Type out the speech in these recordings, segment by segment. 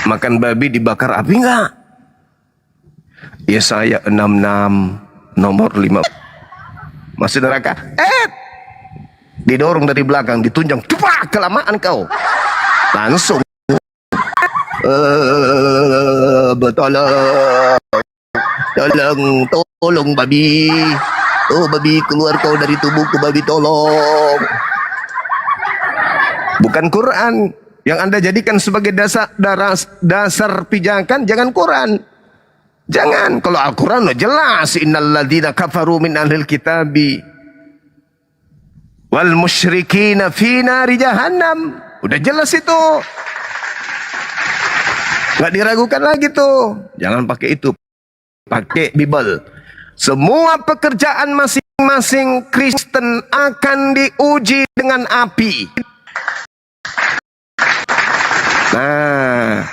Makan babi dibakar api enggak? Yesaya 66 nomor 5. Masuk neraka. Didorong dari belakang, ditunjang. Cepat, kelamaan kau. Langsung. Tolong babi. Oh babi, keluar kau dari tubuhku babi, tolong. Bukan Quran yang Anda jadikan sebagai dasar pijakan, jangan Quran. Jangan. Kalau Al-Quran jelas, innal ladzina kafaru min ahlil kitabi wal musyrikina fi nari jahannam. Udah jelas itu. Nggak diragukan lagi tuh. Jangan pakai itu. Pakai Bible. Semua pekerjaan masing-masing Kristen akan diuji dengan api. Nah,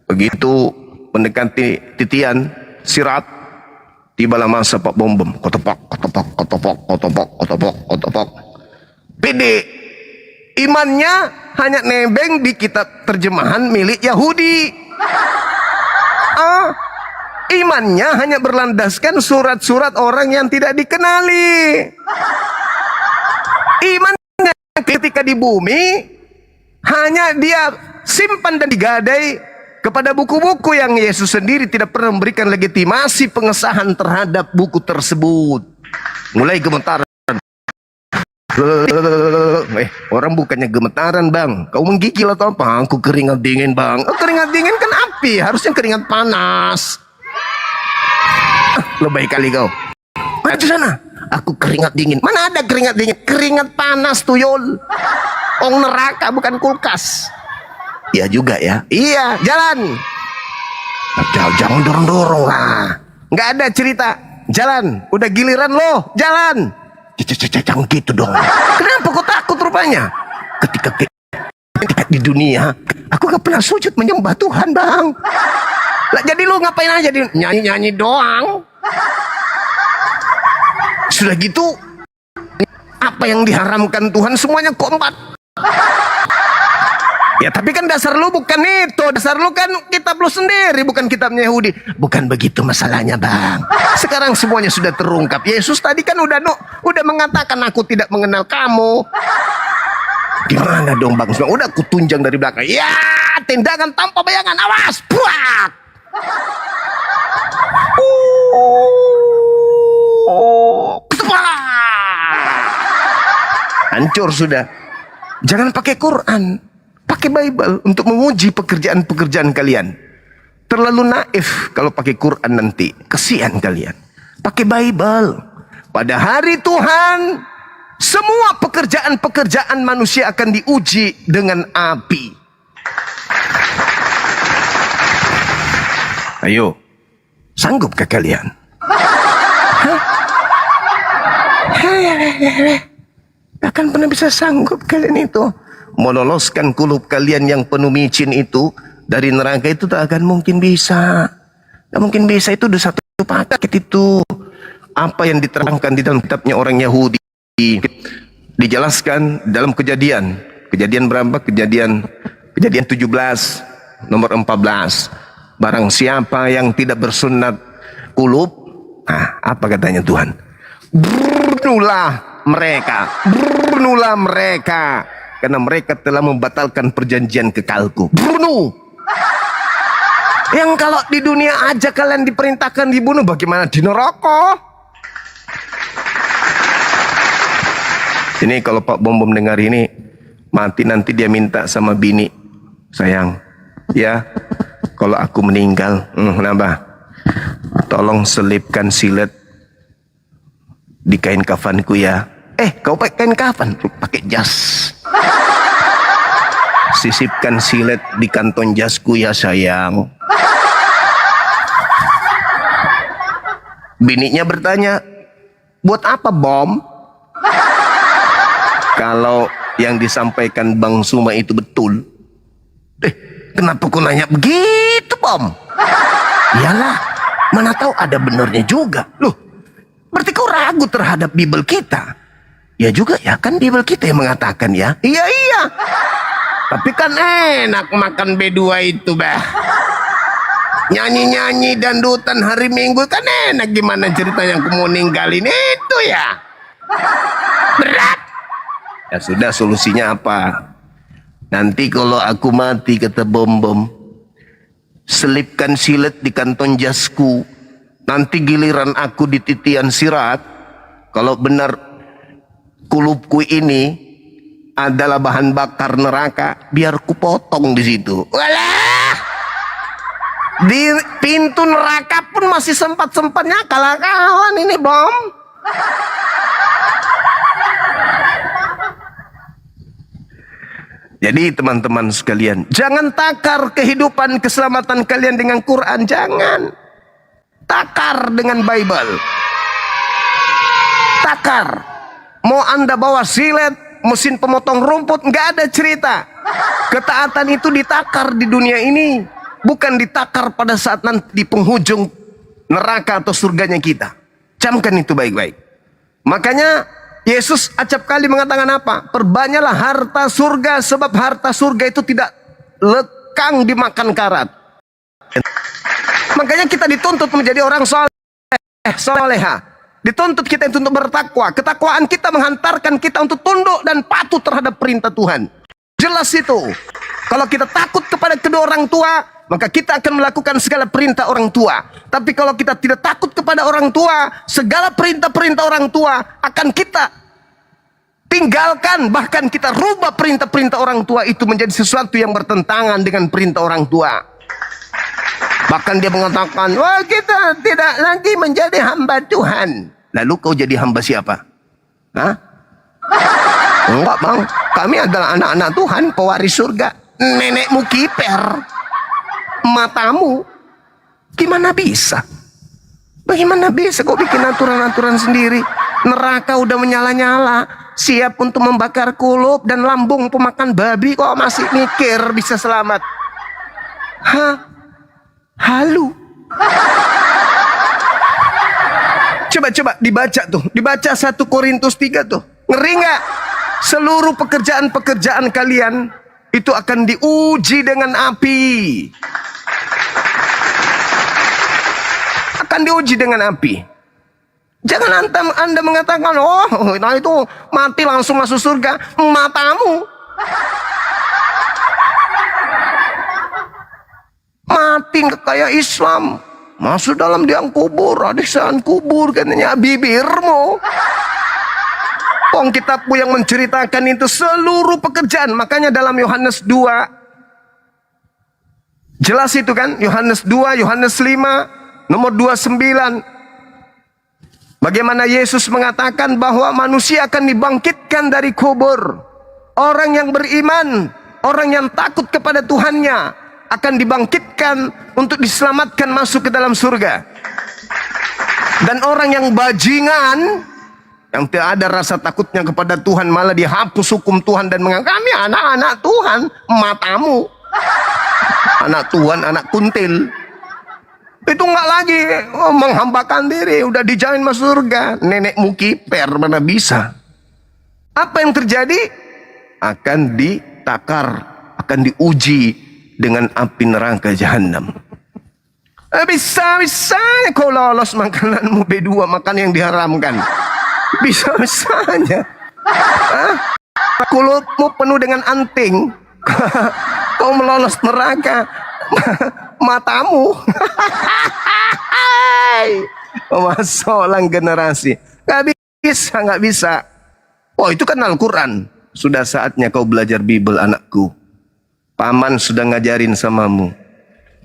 begitu mendekati titian sirat, tibalah masa Pak Bom Bom. Kotopak. Pede. Imannya hanya nebeng di kitab terjemahan milik Yahudi. Imannya hanya berlandaskan surat-surat orang yang tidak dikenali. Imannya ketika di bumi hanya dia simpan dan digadai kepada buku-buku yang Yesus sendiri tidak pernah memberikan legitimasi pengesahan terhadap buku tersebut. Mulai gemetaran. Orang bukannya gemetaran bang, kau menggigil atau apa? Aku keringat dingin bang. Keringat dingin kan api, harusnya keringat panas. Lebay kali kau. Maju sana. Aku keringat dingin. Mana ada keringat dingin? Keringat panas tuyul. Neraka bukan kulkas. Iya juga ya. Iya, jalan. Jangan dorong-dorong lah. Nggak ada cerita. Jalan. Udah giliran lo. Jalan. Jangan gitu dong. Kenapa kau takut rupanya? Ketika di dunia, aku gak pernah sujud menyembah Tuhan bang. Lah jadi lu ngapain aja? Nyanyi-nyanyi doang. Sudah gitu, apa yang diharamkan Tuhan semuanya kompat. Ya tapi kan dasar lu bukan itu. Dasar lu kan kitab lu sendiri, bukan kitabnya Yahudi. Bukan begitu masalahnya bang. Sekarang semuanya sudah terungkap. Yesus tadi kan udah mengatakan aku tidak mengenal kamu. Gimana dong bang? Udah aku tunjang dari belakang. Ya tindakan tanpa bayangan, awas. Buat. Hancur sudah. Jangan pakai Quran. Pakai Bible untuk menguji pekerjaan-pekerjaan kalian. Terlalu naif kalau pakai Quran nanti. Kesian kalian. Pakai Bible. Pada hari Tuhan, semua pekerjaan-pekerjaan manusia akan diuji dengan api. Ayo, sanggupkah kalian? Akan pernah bisa sanggup kalian itu. Meloloskan kulub kalian yang penuh micin itu dari neraka itu tak akan mungkin bisa. Tak mungkin bisa, itu udah satu paket itu. Apa yang diterangkan di dalam kitabnya orang Yahudi dijelaskan dalam kejadian berapa? Kejadian 17 nomor 14. Barang siapa yang tidak bersunat kulub, apa katanya Tuhan? Bunuhlah mereka, karena mereka telah membatalkan perjanjian kekalku. Bunuh. Yang kalau di dunia aja kalian diperintahkan dibunuh, bagaimana di neraka? Ini kalau Pak Bom Bom dengar ini, mati nanti dia minta sama bini, sayang, ya, kalau aku meninggal, kenapa? Tolong selipkan silet di kain kafanku ya. Kau pakai kain kafan, pakai jas. Sisipkan silet di kantong jasku ya sayang. Bininya bertanya, buat apa Bom? Kalau yang disampaikan Bang Suma itu betul. Kenapa kau nanya begitu Bom? Iyalah, mana tahu ada benernya juga. Loh, berarti kau ragu terhadap Bible kita? Ya juga ya, kan Bible kita yang mengatakan ya. Iya. Tapi kan enak makan B2 itu, bah. Nyanyi-nyanyi dandutan hari Minggu kan enak. Gimana ceritanya aku mau ninggalin itu ya? Berat. Ya sudah, solusinya apa? Nanti kalau aku mati, kata Bom-Bom, selipkan silet di kantong jasku. Nanti giliran aku di titian sirat, kalau benar kulupku ini adalah bahan bakar neraka, biar ku potong di situ. Walah! Di pintu neraka pun masih sempat-sempatnya kalah-kalan ini, Bom. Jadi teman-teman sekalian, jangan takar kehidupan keselamatan kalian dengan Quran, jangan. Takar dengan Bible. Takar. Mau Anda bawa silet, mesin pemotong rumput, nggak ada cerita. Ketaatan itu ditakar di dunia ini. Bukan ditakar pada saat nanti di penghujung neraka atau surganya kita. Camkan itu baik-baik. Makanya Yesus acap kali mengatakan apa? Perbanyaklah harta surga, sebab harta surga itu tidak lekang dimakan karat. Makanya kita dituntut menjadi orang soleha. Dituntut kita untuk bertakwa. Ketakwaan kita menghantarkan kita untuk tunduk dan patuh terhadap perintah Tuhan. Jelas itu. Kalau kita takut kepada kedua orang tua, maka kita akan melakukan segala perintah orang tua. Tapi kalau kita tidak takut kepada orang tua, segala perintah-perintah orang tua akan kita tinggalkan. Bahkan kita rubah perintah-perintah orang tua itu menjadi sesuatu yang bertentangan dengan perintah orang tua. Bahkan dia mengatakan, wah, kita tidak lagi menjadi hamba Tuhan. Lalu kau jadi hamba siapa? Hah? Enggak, Bang. Kami adalah anak-anak Tuhan, pewaris surga. Nenekmu kiper, matamu. Gimana bisa? Bagaimana bisa kau bikin aturan-aturan sendiri? Neraka udah menyala-nyala, siap untuk membakar kulup dan lambung pemakan babi, kok masih mikir bisa selamat? Hah? Halu. Coba dibaca tuh, dibaca 1 Korintus 3 tuh. Ngeri nggak? Seluruh pekerjaan-pekerjaan kalian itu akan diuji dengan api. Akan diuji dengan api. Jangan anda mengatakan, oh, nah itu mati langsung masuk surga. Matamu. Mati kayak Islam. Masuk dalam liang kubur, adiksan kubur katanya, bibirmu. Kitabmu yang menceritakan itu seluruh pekerjaan. Makanya dalam Yohanes 2 jelas itu kan, Yohanes 2, Yohanes 5 nomor 29, bagaimana Yesus mengatakan bahwa manusia akan dibangkitkan dari kubur. Orang yang beriman, orang yang takut kepada Tuhannya akan dibangkitkan untuk diselamatkan masuk ke dalam surga. Dan orang yang bajingan, yang tidak ada rasa takutnya kepada Tuhan, malah dihapus hukum Tuhan dan menganggap kami anak-anak Tuhan. Matamu. Anak Tuhan, anak kuntil. Itu enggak lagi menghambakan diri, udah dijamin masuk surga. Nenekmu kiper, mana bisa. Apa yang terjadi? Akan ditakar, akan diuji dengan api neraka jahanam. Bisa-bisanya kau lolos makananmu B2, makan yang diharamkan. Bisa-bisanya. Kulitmu penuh dengan anting. Kau melolos neraka. Matamu. Masalah generasi. Gak bisa. Oh, itu kan Al-Quran. Sudah saatnya kau belajar Bible, anakku. Paman sudah ngajarin samamu.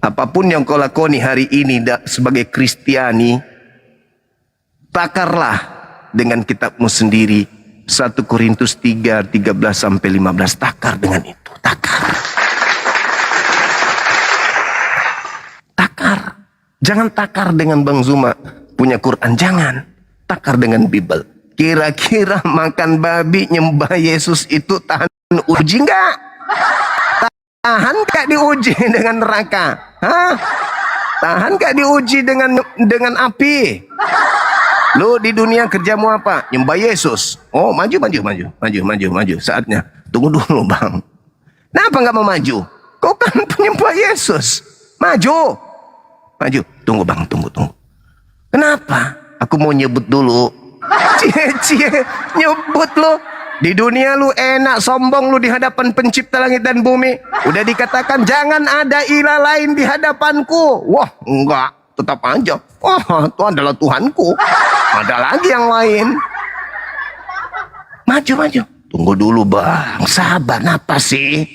Apapun yang kau lakoni hari ini sebagai Kristiani, takarlah dengan kitabmu sendiri. 1 Korintus 3, 13-15. Takar dengan itu. Takar. Jangan takar dengan Bang Zuma punya Quran. Jangan. Takar dengan Bible. Kira-kira makan babi nyembah Yesus itu tahan uji enggak? Tahan gak diuji dengan neraka? Hah? Tahan gak diuji dengan api? Lu di dunia kerjamu apa? Nyembah Yesus. Oh, maju. Saatnya. Tunggu dulu, Bang. Kenapa nggak mau maju? Kau kan penyembah Yesus. Maju. Maju. Tunggu bang, tunggu. Kenapa? Aku mau nyebut dulu. Cie, nyebut lo. Di dunia lu enak, sombong lu di hadapan pencipta langit dan bumi. Udah dikatakan jangan ada ilah lain di hadapanku. Wah, enggak. Tetap aja. Wah, itu adalah Tuhanku. Ada lagi yang lain. Maju. Tunggu dulu bang. Sabar, apa sih?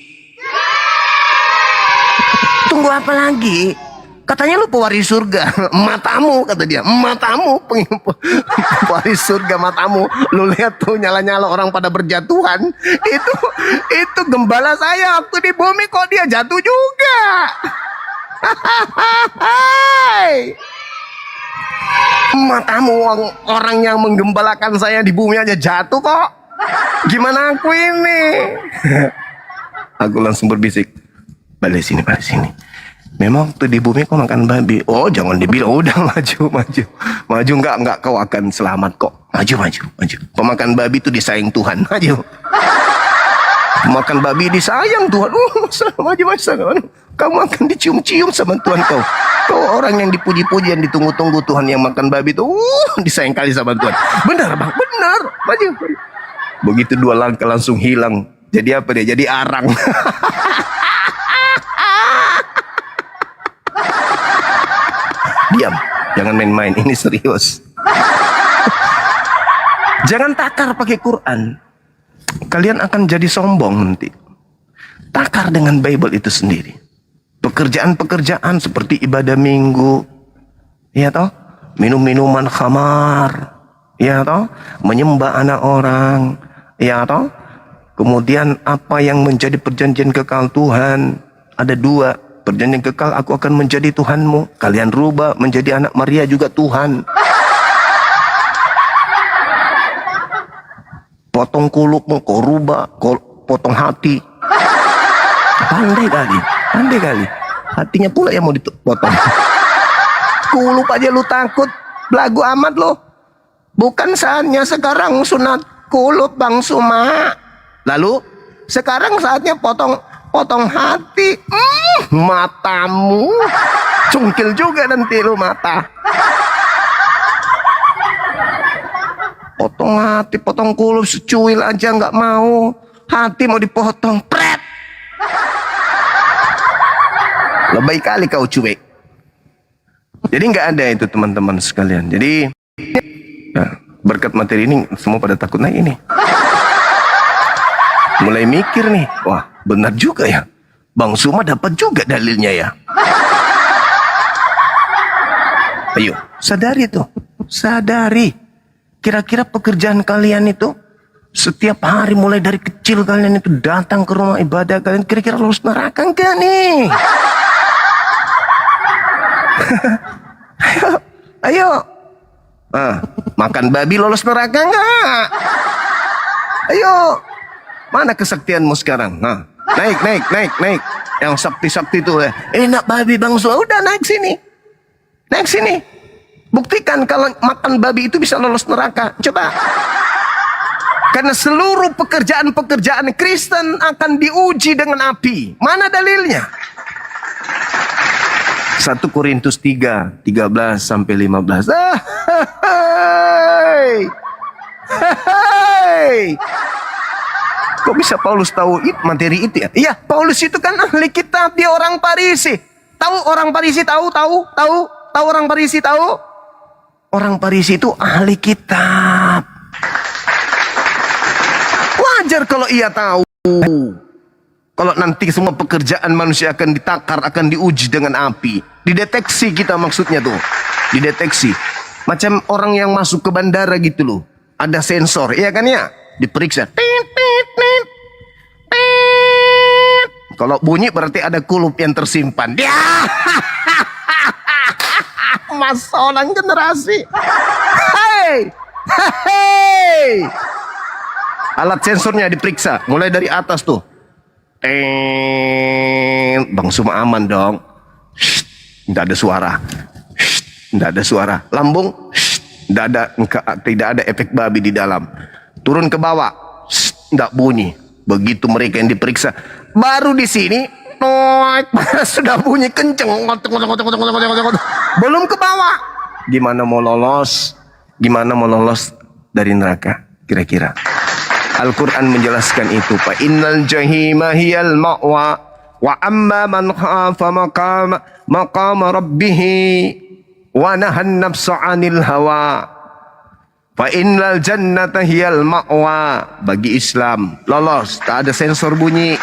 Tunggu apa lagi? Katanya lu pewaris surga. Matamu, kata dia. Matamu, pewaris surga matamu. Lu lihat tuh nyala-nyala orang pada berjatuhan. Itu gembala saya waktu di bumi, kok dia jatuh juga. Matamu, orang yang menggembalakan saya di bumi aja jatuh kok. Gimana aku ini? Aku langsung berbisik. Balik sini. Memang tuh di bumi kau makan babi. Oh, jangan dibilang. Udah maju enggak kau akan selamat kok. Maju. Pemakan babi itu disayang Tuhan. Maju. Makan babi disayang Tuhan. Maju. Kamu akan dicium-cium sama Tuhan kau. Kau orang yang dipuji-puji, yang ditunggu-tunggu Tuhan, yang makan babi itu disayang kali sama Tuhan. Benar bang, benar. Maju. Begitu 2 langkah langsung hilang. Jadi apa dia? Jadi arang. Diam, jangan main-main, ini serius. Jangan takar pakai Quran. Kalian akan jadi sombong nanti. Takar dengan Bible itu sendiri. Pekerjaan-pekerjaan seperti ibadah minggu, ya toh, minum-minuman khamar, ya toh, menyembah anak orang, ya toh. Kemudian apa yang menjadi perjanjian kekal Tuhan? Ada 2. Perjanjian kekal, aku akan menjadi Tuhanmu. Kalian rubah menjadi anak Maria juga Tuhan. Potong kulupmu, kau rubah, kau potong hati. Pandai kali. Hatinya pula yang mau dipotong. Kulup aja lu takut. Belagu amat lo. Bukan saatnya sekarang sunat kulup bang Suma. Lalu sekarang saatnya potong hati. Matamu cungkil juga nanti lu mata. Potong hati, potong kulup, secuil aja nggak mau. Hati mau dipotong, pret. Lebay kali kau cuek. Jadi nggak ada itu teman-teman sekalian. Jadi berkat materi ini semua pada takut naik ini. Mulai mikir nih, wah benar juga ya. Bang Suma dapat juga dalilnya ya. Ayo, sadari tuh. Sadari. Kira-kira pekerjaan kalian itu setiap hari mulai dari kecil kalian itu datang ke rumah ibadah kalian, kira-kira lulus neraka enggak nih? Ayo. Makan babi lolos neraka enggak? Ayo. Mana kesaktianmu sekarang? Naik. Yang sakti-sakti itu enak babi bang Suma. Udah naik sini. Buktikan kalau makan babi itu bisa lolos neraka. Coba. Karena seluruh pekerjaan-pekerjaan Kristen akan diuji dengan api. Mana dalilnya? 1 Korintus 3, 13 sampai 15. Kok bisa Paulus tahu materi itu ya? Iya, Paulus itu kan ahli kitab, dia orang Farisi. Tahu orang Farisi tahu orang Farisi tahu? Orang Farisi itu ahli kitab. Wajar kalau ia tahu. Kalau nanti semua pekerjaan manusia akan ditakar, akan diuji dengan api. Dideteksi kita maksudnya tuh. Dideteksi. Macam orang yang masuk ke bandara gitu loh. Ada sensor, iya kan ya? Diperiksa. Kalau bunyi berarti ada kulup yang tersimpan. Ya. Masalah generasi. Hei. Alat sensornya diperiksa. Mulai dari atas tuh. Bang Suma aman dong. Tidak ada suara. Tidak ada suara. Lambung. Tidak ada efek babi di dalam. Turun ke bawah. Tidak bunyi. Begitu mereka yang diperiksa. Baru di sini, sudah bunyi kenceng. Belum ke bawah. Gimana mau lolos? Gimana mau lolos dari neraka? Kira-kira. Al-Quran menjelaskan itu. Fa innal jahima hiyal ma'wa wa amma man khafa maqama rabbih wa nahan nafsa 'anil hawa fa innal jannata hiyal ma'wa. Bagi Islam lolos, tak ada sensor bunyi.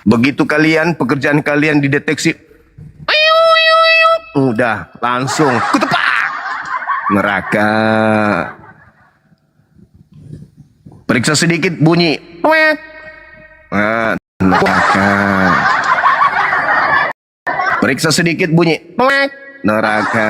Begitu kalian, pekerjaan kalian dideteksi, udah langsung kutepak neraka. Periksa sedikit bunyi, neraka. Periksa sedikit bunyi, neraka.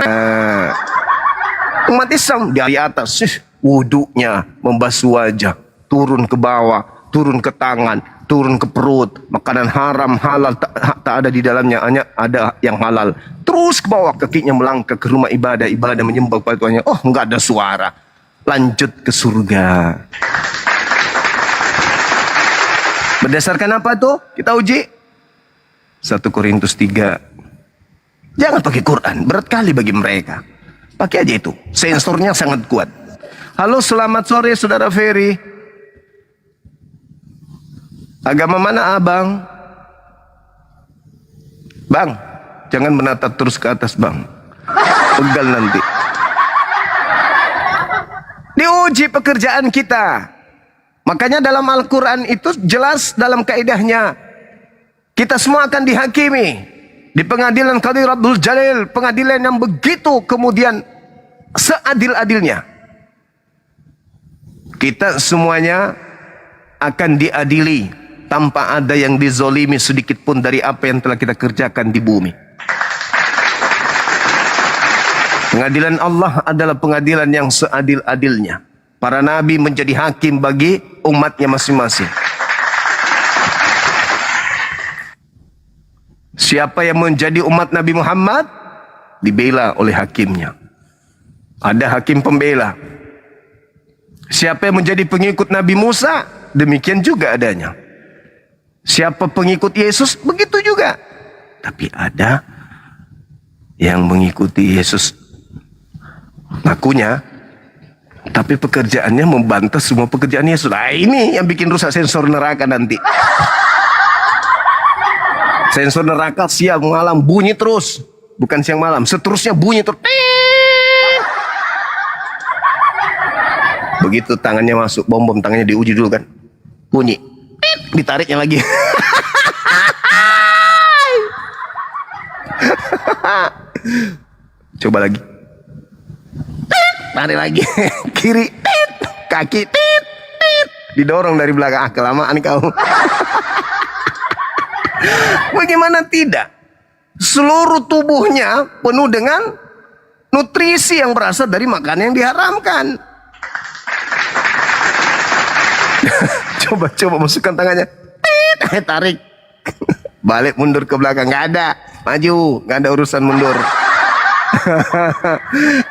Umat Islam dari atas, wudunya membasuh wajah, turun ke bawah, turun ke tangan, turun ke perut. Makanan haram halal tak ada di dalamnya, hanya ada yang halal. Terus ke bawah, kakinya melangkah ke rumah ibadah menyembah kepada Tuhannya. Oh, enggak ada suara, lanjut ke surga. Berdasarkan apa tuh? Kita uji 1 Korintus 3. Jangan pakai Quran, berat kali bagi mereka. Pakai aja itu, sensornya sangat kuat. Halo, selamat sore Saudara Ferry. Agama mana abang? Bang, jangan menatap terus ke atas bang, pegal nanti. Diuji pekerjaan kita. Makanya dalam Al-Quran itu jelas dalam kaidahnya, kita semua akan dihakimi di pengadilan Qadhi Rabbul Jalil, pengadilan yang begitu kemudian seadil-adilnya. Kita semuanya akan diadili tanpa ada yang dizolimi sedikit pun dari apa yang telah kita kerjakan di bumi. Pengadilan Allah adalah pengadilan yang seadil-adilnya. Para nabi menjadi hakim bagi umatnya masing-masing. Siapa yang menjadi umat Nabi Muhammad dibela oleh hakimnya. Ada hakim pembela. Siapa yang menjadi pengikut Nabi Musa, demikian juga adanya. Siapa pengikut Yesus, begitu juga. Tapi ada yang mengikuti Yesus ngakunya, tapi pekerjaannya membantah semua pekerjaan Yesus. Nah, ini yang bikin rusak sensor neraka nanti. Sensor neraka siang malam bunyi terus, bukan siang malam, seterusnya bunyi terus. Begitu tangannya masuk bom, tangannya diuji dulu kan, bunyi, ditariknya lagi. Coba lagi, tarik lagi, kiri, kaki, didorong dari belakang. Ah, kelamaan kau. Bagaimana tidak? Seluruh tubuhnya penuh dengan nutrisi yang berasal dari makanan yang diharamkan. Coba masukkan tangannya, tarik, balik mundur ke belakang, nggak ada, maju, nggak ada urusan mundur.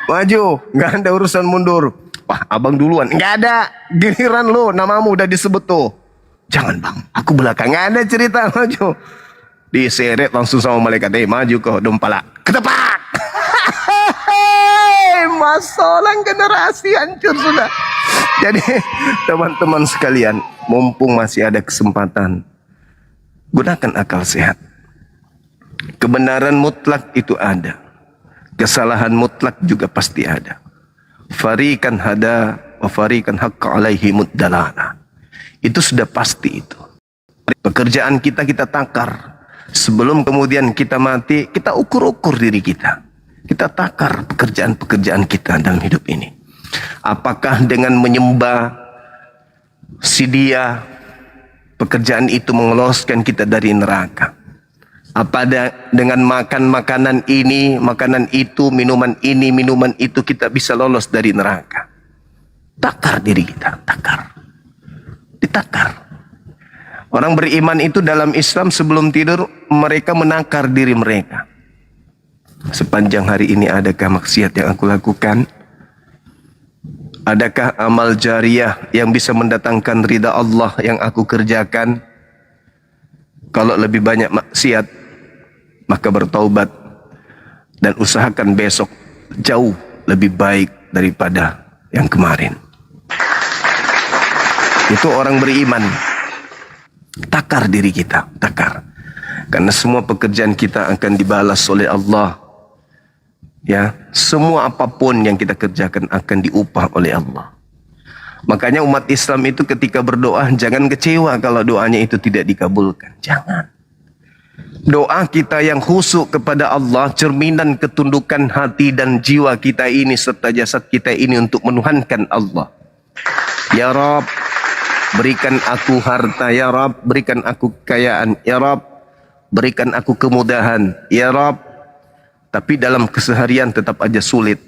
Maju, nggak ada urusan mundur. Wah, abang duluan, nggak ada, giliran lo, namamu udah disebut tuh. Jangan bang, aku belakang, nggak ada cerita maju. Diseret langsung sama malaikat, maju kau dompala, ketepak. Masalah generasi hancur sudah. Jadi teman-teman sekalian, mumpung masih ada kesempatan, gunakan akal sehat. Kebenaran mutlak itu ada, kesalahan mutlak juga pasti ada. Fariqan hada wa fariqan haqqa alaihi muddalala. Itu sudah pasti itu. Pekerjaan kita takar. Sebelum kemudian kita mati, kita ukur-ukur diri kita. Kita takar pekerjaan-pekerjaan kita dalam hidup ini. Apakah dengan menyembah si dia, pekerjaan itu mengeloloskan kita dari neraka? Apa dengan makan makanan ini, makanan itu, minuman ini, minuman itu, kita bisa lolos dari neraka? Takar diri kita, takar. Ditakar. Orang beriman itu dalam Islam sebelum tidur mereka menakar diri mereka. Sepanjang hari ini adakah maksiat yang aku lakukan? Adakah amal jariah yang bisa mendatangkan ridha Allah yang aku kerjakan? Kalau lebih banyak maksiat, maka bertaubat dan usahakan besok jauh lebih baik daripada yang kemarin. Itu orang beriman. Takar diri kita, takar. Karena semua pekerjaan kita akan dibalas oleh Allah. Ya, semua apapun yang kita kerjakan akan diupah oleh Allah. Makanya umat Islam itu ketika berdoa jangan kecewa kalau doanya itu tidak dikabulkan. Jangan. Doa kita yang khusyuk kepada Allah, cerminan ketundukan hati dan jiwa kita ini serta jasad kita ini untuk menuhankan Allah. Ya Rabb, berikan aku harta. Ya Rabb, berikan aku kekayaan. Ya Rabb, berikan aku kemudahan. Ya Rabb. Tapi dalam keseharian tetap aja sulit.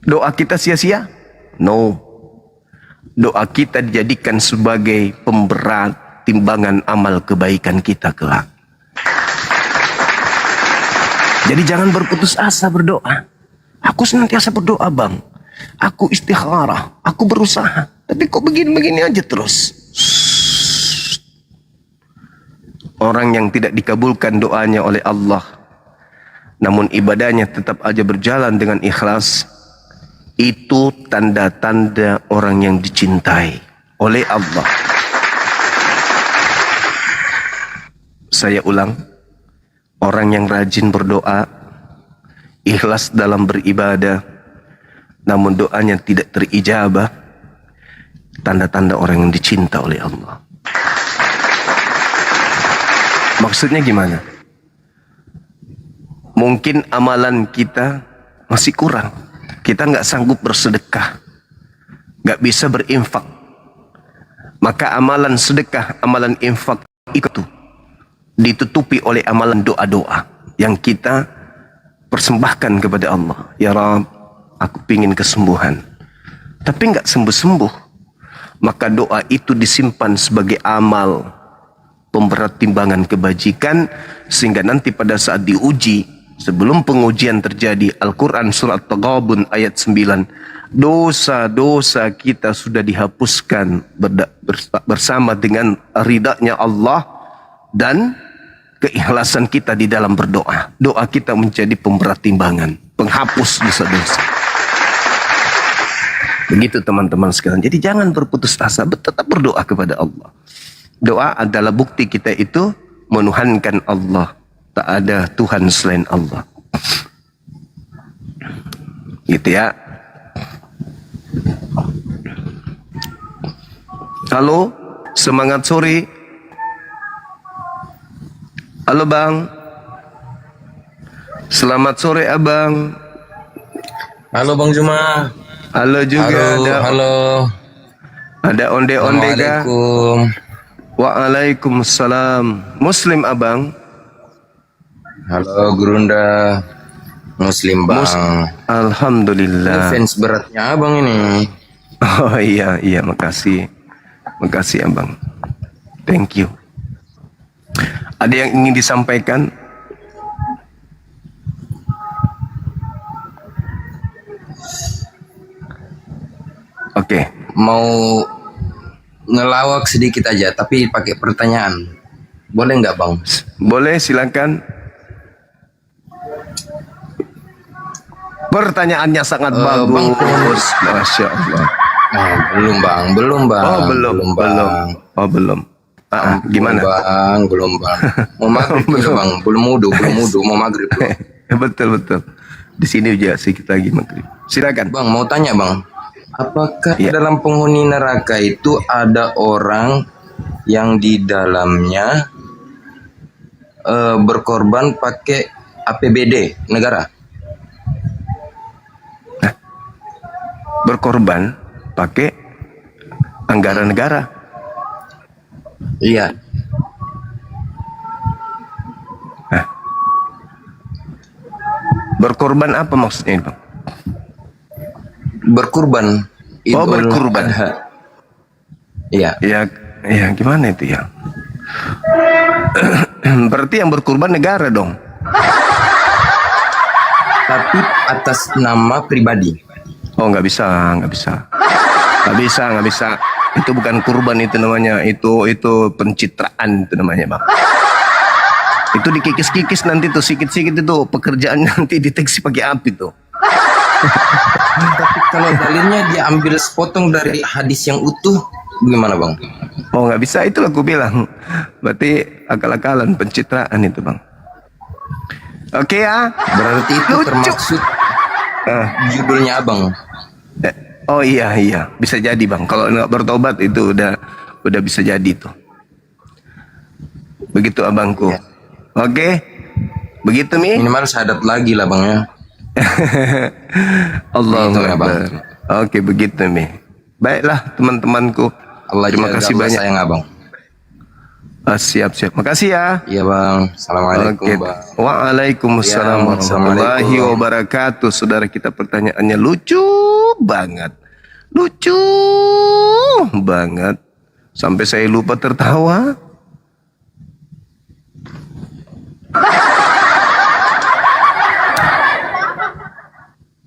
Doa kita sia-sia? No. Doa kita dijadikan sebagai pemberat timbangan amal kebaikan kita kelak. Jadi jangan berputus asa berdoa. Aku senantiasa berdoa bang. Aku istikharah. Aku berusaha. Tapi kok begini-begini aja terus. Orang yang tidak dikabulkan doanya oleh Allah, namun ibadahnya tetap aja berjalan dengan ikhlas, itu tanda-tanda orang yang dicintai oleh Allah. Saya ulang, orang yang rajin berdoa, ikhlas dalam beribadah, namun doanya tidak terijabah, tanda-tanda orang yang dicinta oleh Allah. Maksudnya gimana? Mungkin amalan kita masih kurang. Kita nggak sanggup bersedekah, nggak bisa berinfak. Maka amalan sedekah, amalan infak itu ditutupi oleh amalan doa-doa yang kita persembahkan kepada Allah. Ya Rabb, aku pingin kesembuhan, tapi nggak sembuh-sembuh. Maka doa itu disimpan sebagai amal pemberat timbangan kebajikan, sehingga nanti pada saat diuji, sebelum pengujian terjadi, Al-Quran surat Taghabun ayat 9, dosa-dosa kita sudah dihapuskan bersama dengan ridanya Allah dan keikhlasan kita di dalam berdoa. Doa kita menjadi pemberat timbangan, penghapus dosa-dosa. Begitu teman-teman sekalian. Jadi jangan berputus asa, tetap berdoa kepada Allah. Doa adalah bukti kita itu menuhankan Allah. Tak ada Tuhan selain Allah. Gitu ya. Halo, semangat sore. Halo bang. Selamat sore abang. Halo Bang Juma. Halo juga. Halo. Ada onde-onde kah? Assalamualaikum. Waalaikumsalam. Muslim abang? Halo Gurunda. Muslim bang. Alhamdulillah. Ini fans beratnya abang ini. Oh iya, makasih. Makasih abang. Thank you. Ada yang ingin disampaikan? Oke. Mau ngelawak sedikit aja, tapi pakai pertanyaan. Boleh nggak bang? Boleh, silakan. Pertanyaannya sangat bagus. Masya Allah. Belum bang. Oh belum. Oh belum. Gimana? Belum bang. Mau maghrib belum bang? Belum wudu. Mau maghrib. Betul. Di sini juga sedikit lagi maghrib. Silakan. Bang, mau tanya bang. Apakah dalam penghuni neraka itu ada orang yang di dalamnya berkorban pakai APBD negara? Berkorban pakai anggaran negara? Iya. Berkorban apa maksudnya ini, Bang? Berkurban. Oh, berkurban. Iya. Ya, gimana itu ya? Berarti yang berkurban negara dong. Tapi atas nama pribadi. Oh, nggak bisa. Itu bukan kurban, itu namanya. Itu pencitraan itu namanya, Bang. Itu dikikis-kikis nanti tuh, sikit-sikit itu pekerjaan nanti deteksi pakai api tuh. Tapi kalau dalilnya dia ambil sepotong dari hadis yang utuh, gimana bang? Oh nggak bisa, itulah aku bilang. Berarti akal-akalan, pencitraan itu, Bang. Oke ya. Berarti itu Lucu. termaksud judulnya abang. Oh iya, bisa jadi, Bang. Kalau nggak bertobat itu udah bisa jadi tuh. Begitu abangku. Ya. Oke, begitu Mi. Minimal syahadat lagi lah bang ya. Allahu Begitu ya, Bang. Akbar. Oke, begitu Mi. Baiklah teman-temanku. Allah Terima jaga, kasih Allah banyak. sayang abang. Siap. Makasih ya. Iya bang. Assalamualaikum Oke. bang. Waalaikumsalam Ya, warahmatullahi Assalamualaikum. wabarakatuh. Saudara kita pertanyaannya lucu banget. Sampai saya lupa tertawa.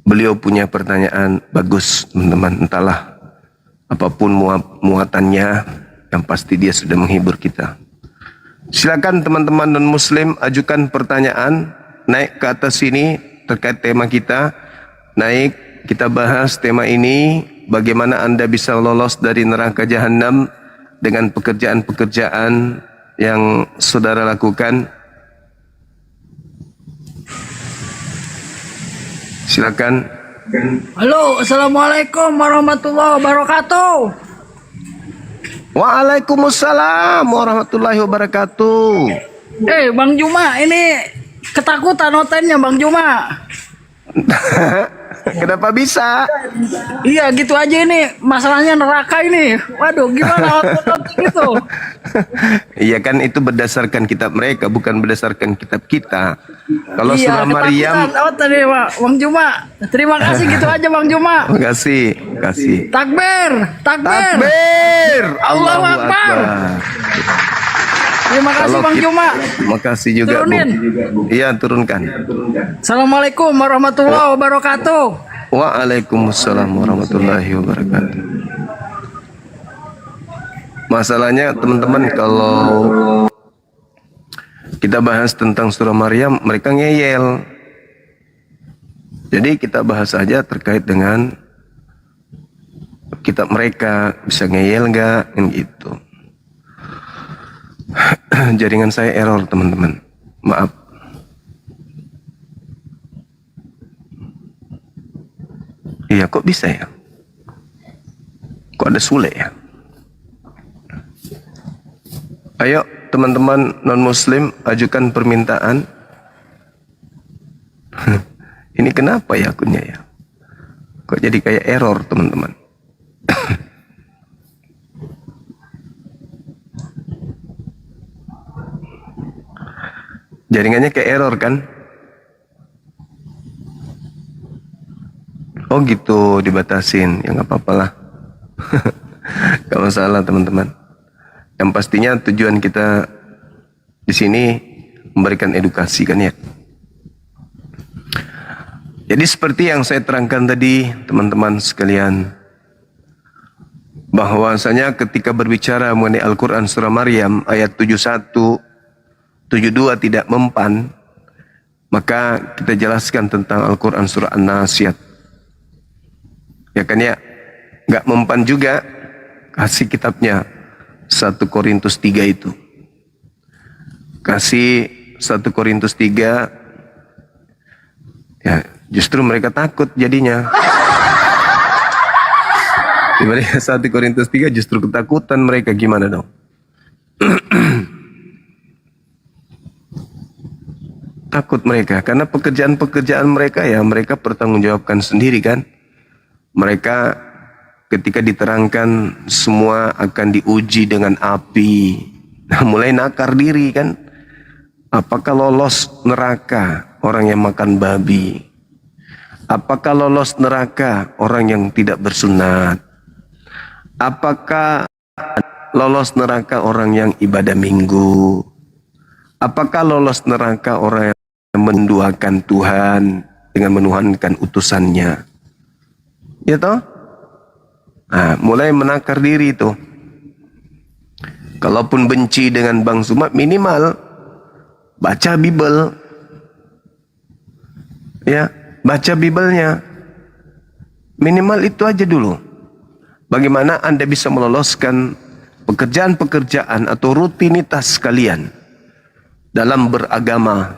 Beliau punya pertanyaan bagus, teman-teman. Entahlah apapun muatannya, yang pasti dia sudah menghibur kita. Silakan teman-teman non-muslim ajukan pertanyaan, naik ke atas sini terkait tema kita. Naik, kita bahas tema ini, bagaimana Anda bisa lolos dari neraka jahanam dengan pekerjaan-pekerjaan yang saudara lakukan. Silakan. Halo, assalamualaikum warahmatullahi wabarakatuh. Waalaikumsalam warahmatullahi wabarakatuh. Bang Juma, ini ketakutan hotelnya Bang Juma. Kenapa bisa? Iya gitu aja ini, masalahnya neraka ini. Waduh, gimana hotel gitu? Iya kan, itu berdasarkan kitab mereka, bukan berdasarkan kitab kita. Kalau Iya, surah Maryam, ketakutan hotel ini Bang Juma. Terima kasih gitu aja Bang Juma. makasih. Takbir. Takbir, Allahu Akbar. Terima kasih Bang Juma. Makasih juga, Turunin. Bu. Iya, turunkan. Assalamualaikum warahmatullahi wabarakatuh. Waalaikumsalam warahmatullahi wabarakatuh. Masalahnya teman-teman, kalau kita bahas tentang surah Maryam, mereka ngeyel. Jadi kita bahas saja terkait dengan kitab mereka, bisa ngeyel nggak, kan gitu. Jaringan saya error, teman-teman. Maaf. Iya, kok bisa ya? Kok ada Sule ya? Ayo, teman-teman non-muslim, ajukan permintaan. Ini kenapa ya akunnya ya? Kok jadi kayak error, teman-teman? Jaringannya kayak error kan? Oh gitu, dibatasin. Ya nggak apa-apa lah. Gak masalah teman-teman. Yang pastinya tujuan kita di sini memberikan edukasi kan ya. Jadi seperti yang saya terangkan tadi teman-teman sekalian, bahwasanya ketika berbicara mengenai Al-Quran surah Maryam ayat 71, 72 tidak mempan, maka kita jelaskan tentang Al-Quran surah An-Nasiyat. Ya kan ya, nggak mempan juga, kasih kitabnya 1 Korintus 3 itu. Kasih 1 Korintus 3, ya justru mereka takut jadinya. Dibanding 1 Korintus 3 justru ketakutan mereka, gimana dong? Takut mereka, karena pekerjaan-pekerjaan mereka ya mereka pertanggungjawabkan sendiri kan. Mereka ketika diterangkan semua akan diuji dengan api. Nah, mulai nakar diri kan. Apakah lolos neraka orang yang makan babi? Apakah lolos neraka orang yang tidak bersunat? Apakah lolos neraka orang yang ibadah minggu? Apakah lolos neraka orang yang menduakan Tuhan dengan menuhankan utusannya? Ya toh? Nah, mulai menakar diri itu. Kalaupun benci dengan Bang Zuma, minimal baca Bible. Ya, baca Biblenya. Minimal itu aja dulu. Bagaimana Anda bisa meloloskan pekerjaan-pekerjaan atau rutinitas kalian dalam beragama?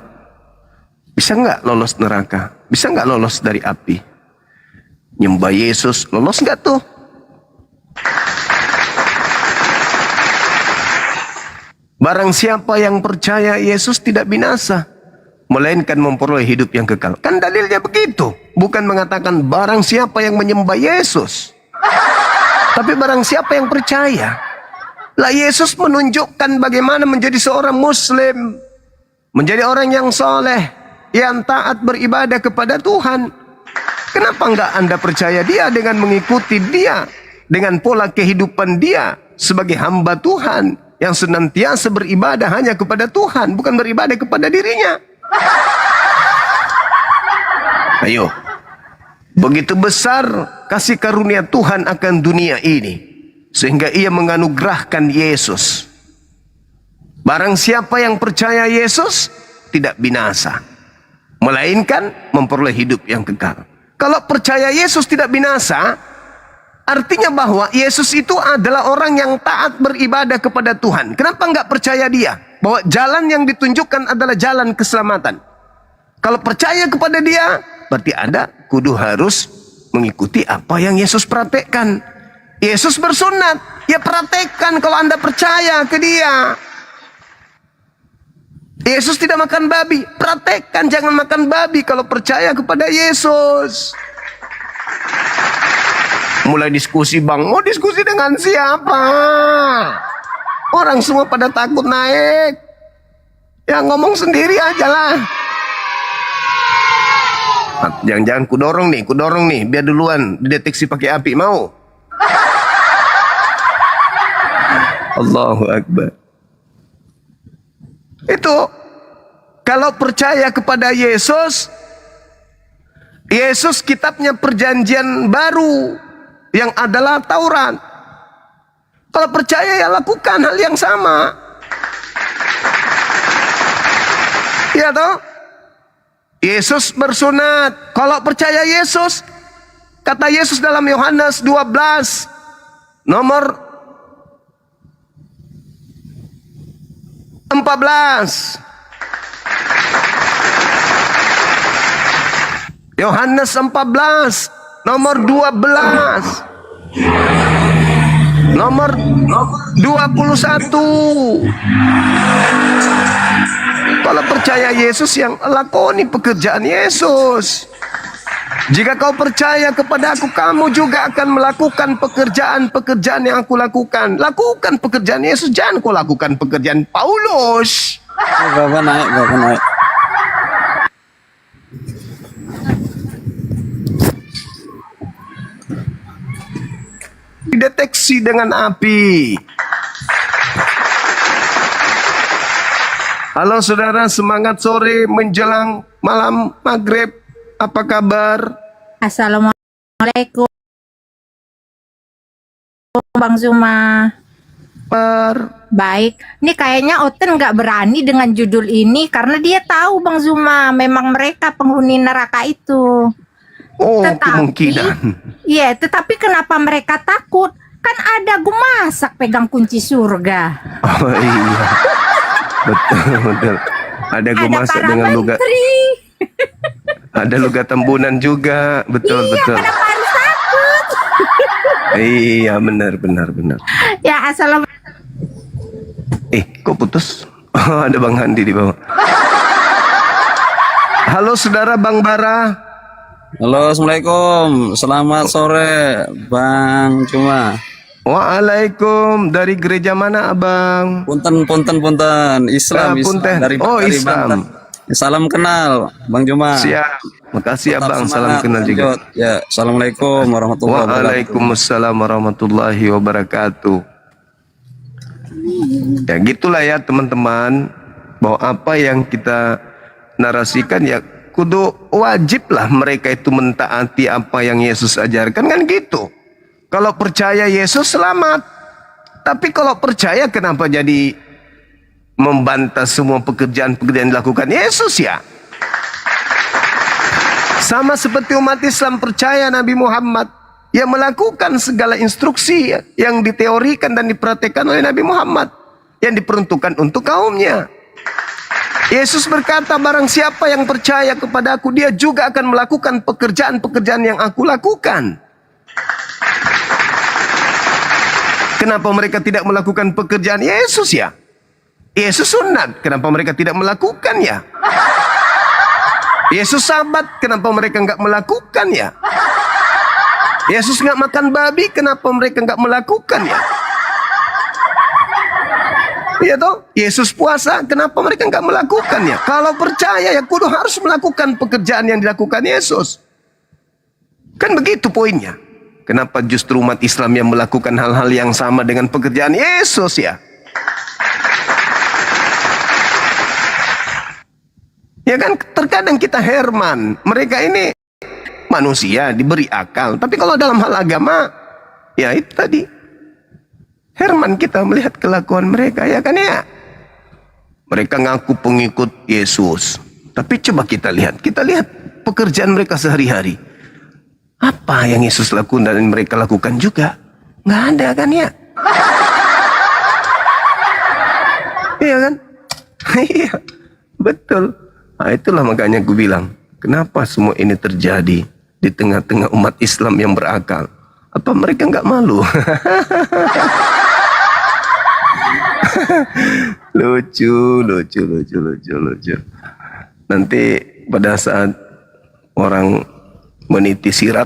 Bisa nggak lolos neraka? Bisa nggak lolos dari api? Nyembah Yesus, lolos nggak tuh? Barang siapa yang percaya Yesus tidak binasa, melainkan memperoleh hidup yang kekal. Kan dalilnya begitu. Bukan mengatakan barang siapa yang menyembah Yesus, tapi barang siapa yang percaya. Lah Yesus menunjukkan bagaimana menjadi seorang Muslim, menjadi orang yang soleh, yang taat beribadah kepada Tuhan. Kenapa enggak Anda percaya dia dengan mengikuti dia, dengan pola kehidupan dia sebagai hamba Tuhan yang senantiasa beribadah hanya kepada Tuhan, bukan beribadah kepada dirinya. Ayo, begitu besar kasih karunia Tuhan akan dunia ini, sehingga ia menganugerahkan Yesus. Barang siapa yang percaya Yesus tidak binasa, melainkan memperoleh hidup yang kekal. Kalau percaya Yesus tidak binasa, artinya bahwa Yesus itu adalah orang yang taat beribadah kepada Tuhan. Kenapa enggak percaya dia? Bahwa jalan yang ditunjukkan adalah jalan keselamatan. Kalau percaya kepada dia, berarti Anda kudu harus mengikuti apa yang Yesus praktekkan. Yesus bersunat, ya praktekkan kalau Anda percaya ke dia. Yesus tidak makan babi, praktekkan jangan makan babi kalau percaya kepada Yesus. Mulai diskusi, Bang, mau diskusi dengan siapa? Orang semua pada takut naik. Ya ngomong sendiri aja lah. Jangan-jangan kudorong nih, biar duluan dideteksi pakai api, mau? Allahu Akbar. Itu kalau percaya kepada Yesus, Yesus kitabnya perjanjian baru yang adalah Taurat. Kalau percaya ya lakukan hal yang sama. Ya toh? Yesus bersunat. Kalau percaya Yesus, kata Yesus dalam Yohanes 12 nomor 14. Yohanes 14 nomor 12. Nomor 21. Kalau percaya Yesus, yang lakoni pekerjaan Yesus. Jika kau percaya kepada aku, kamu juga akan melakukan pekerjaan-pekerjaan yang aku lakukan. Lakukan pekerjaan Yesus, jangan kau lakukan pekerjaan Paulus. Bapak naik. Dideteksi dengan api. Halo saudara, semangat sore menjelang malam maghrib. Apa kabar? Assalamualaikum Bang Zuma. Baik, ini kayaknya Oten nggak berani dengan judul ini karena dia tahu Bang Zuma memang mereka penghuni neraka itu. Oh, kemungkinan. Iya, tetapi kenapa mereka takut? Kan ada gumasak pegang kunci surga. Oh iya, betul. Ada gumasak dengan lugat. Ada lugat tembunan juga, betul. Kenapa harus takut? Iya, benar. Ya, assalamualaikum. Kok putus? Oh, ada Bang Handi di bawah. Halo saudara Bang Bara. Halo, assalamualaikum. Selamat sore, Bang Cuma. Waalaikum. Dari gereja mana, Abang? Punten. Islam. Punten. Dari Islam. Banten. Salam kenal, Bang Cuma. Siap. Makasih Tetap Abang. semangat, Salam kenal juga. lanjut. Ya, assalamualaikum warahmatullahi wabarakatuh. Waalaikumsalam warahmatullahi wabarakatuh. Ya gitulah ya teman-teman, bahwa apa yang kita narasikan ya kudu wajib lah mereka itu mentaati apa yang Yesus ajarkan, kan gitu. Kalau percaya Yesus selamat. Tapi kalau percaya kenapa jadi membantah semua pekerjaan-pekerjaan dilakukan Yesus ya? Sama seperti umat Islam percaya Nabi Muhammad yang melakukan segala instruksi yang diteorikan dan dipraktekkan oleh Nabi Muhammad yang diperuntukkan untuk kaumnya. Yesus berkata, barang siapa yang percaya kepada aku, dia juga akan melakukan pekerjaan-pekerjaan yang aku lakukan. Kenapa mereka tidak melakukan pekerjaan Yesus ya? Yesus sunat, kenapa mereka tidak melakukannya? Yesus sabat, kenapa mereka nggak melakukannya? Yesus nggak makan babi, kenapa mereka nggak melakukannya? Iya toh? Yesus puasa, kenapa mereka nggak melakukannya? Kalau percaya ya kudu harus melakukan pekerjaan yang dilakukan Yesus. Kan begitu poinnya. Kenapa justru umat Islam yang melakukan hal-hal yang sama dengan pekerjaan Yesus ya? Ya kan terkadang kita herman. Mereka ini manusia diberi akal. Tapi kalau dalam hal agama, ya itu tadi. Herman kita melihat kelakuan mereka, ya kan ya? Mereka ngaku pengikut Yesus. Tapi coba kita lihat pekerjaan mereka sehari-hari. Apa yang Yesus lakukan dan mereka lakukan juga? Nggak ada kan ya? Iya kan? Iya, betul. Nah, itulah makanya gue bilang, kenapa semua ini terjadi di tengah-tengah umat Islam yang berakal? Apa mereka nggak malu? Lucu. Nanti pada saat orang meniti sirat,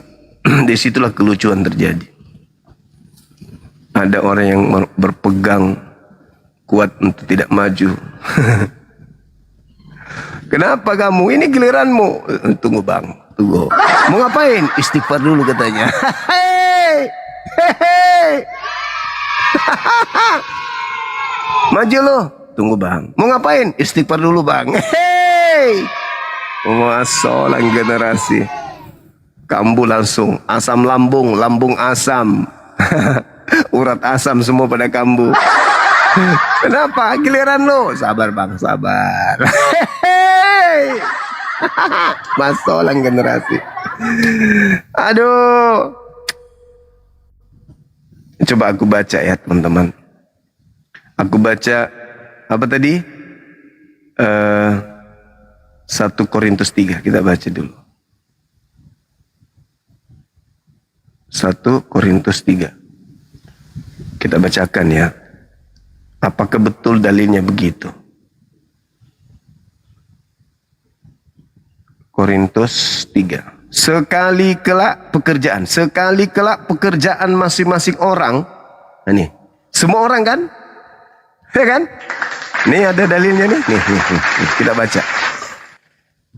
disitulah kelucuan terjadi. Ada orang yang berpegang kuat untuk tidak maju. Kenapa kamu? Ini giliranmu. Tunggu bang, tunggu. Mau ngapain? Istighfar dulu katanya. Maju lo. Tunggu bang. Mau ngapain? Istighfar dulu bang. Masalah generasi. Kambuh langsung. Asam lambung, lambung asam. Urat asam semua pada kambuh. Kenapa? Giliran lo. Sabar bang, sabar. Masalah generasi. Aduh. Coba aku baca ya teman-teman. Aku baca apa tadi? 1 Korintus 3. Kita baca dulu. 1 Korintus 3. Kita bacakan ya. Apakah betul dalilnya begitu? Korintus 3. Sekali kelak pekerjaan masing-masing orang. Nah nih, semua orang kan? Ya kan? Nih ada dalilnya nih. Nih, kita baca.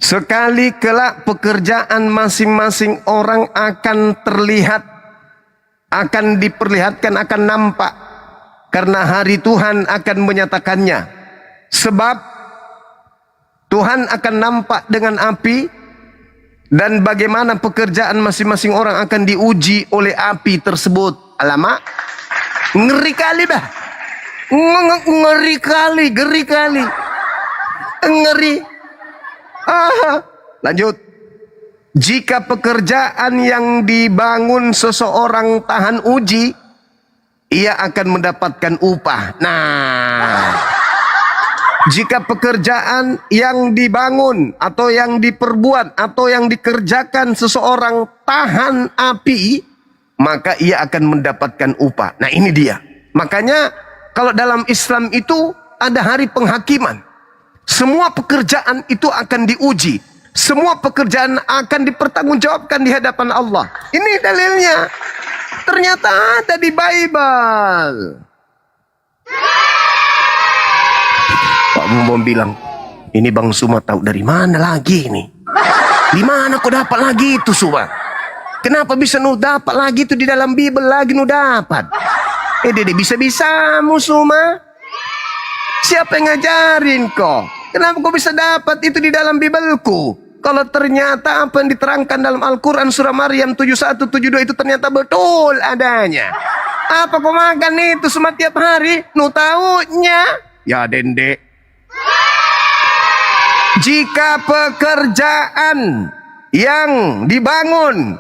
Sekali kelak pekerjaan masing-masing orang akan terlihat, akan diperlihatkan, akan nampak. Karena hari Tuhan akan menyatakannya. Sebab Tuhan akan nampak dengan api, dan bagaimana pekerjaan masing-masing orang akan diuji oleh api tersebut. Alamak, ngeri kali bah. Ngeri kali. Ngeri. Lanjut. Jika pekerjaan yang dibangun seseorang tahan uji, ia akan mendapatkan upah. Nah, jika pekerjaan yang dibangun atau yang diperbuat atau yang dikerjakan seseorang tahan api, maka ia akan mendapatkan upah. Nah ini dia. Makanya kalau dalam Islam itu ada hari penghakiman. Semua pekerjaan itu akan diuji. Semua pekerjaan akan dipertanggungjawabkan di hadapan Allah. Ini dalilnya. Ternyata ada di Bible. Pak Mumbom bilang, ini Bang Suma tahu dari mana lagi nih? Di mana kau dapat lagi itu Suma? Kenapa bisa nu dapat lagi itu di dalam Bible lagi nu dapat? Dede bisa-bisamu Suma. Siapa yang ngajarin kau? Kenapa kau bisa dapat itu di dalam Bibelku? Kalau ternyata apa yang diterangkan dalam Al-Quran surah Maryam 71, 72 itu ternyata betul adanya. Apa kau makan itu semua tiap hari? Nu taunya ya dendek. Jika pekerjaan yang dibangun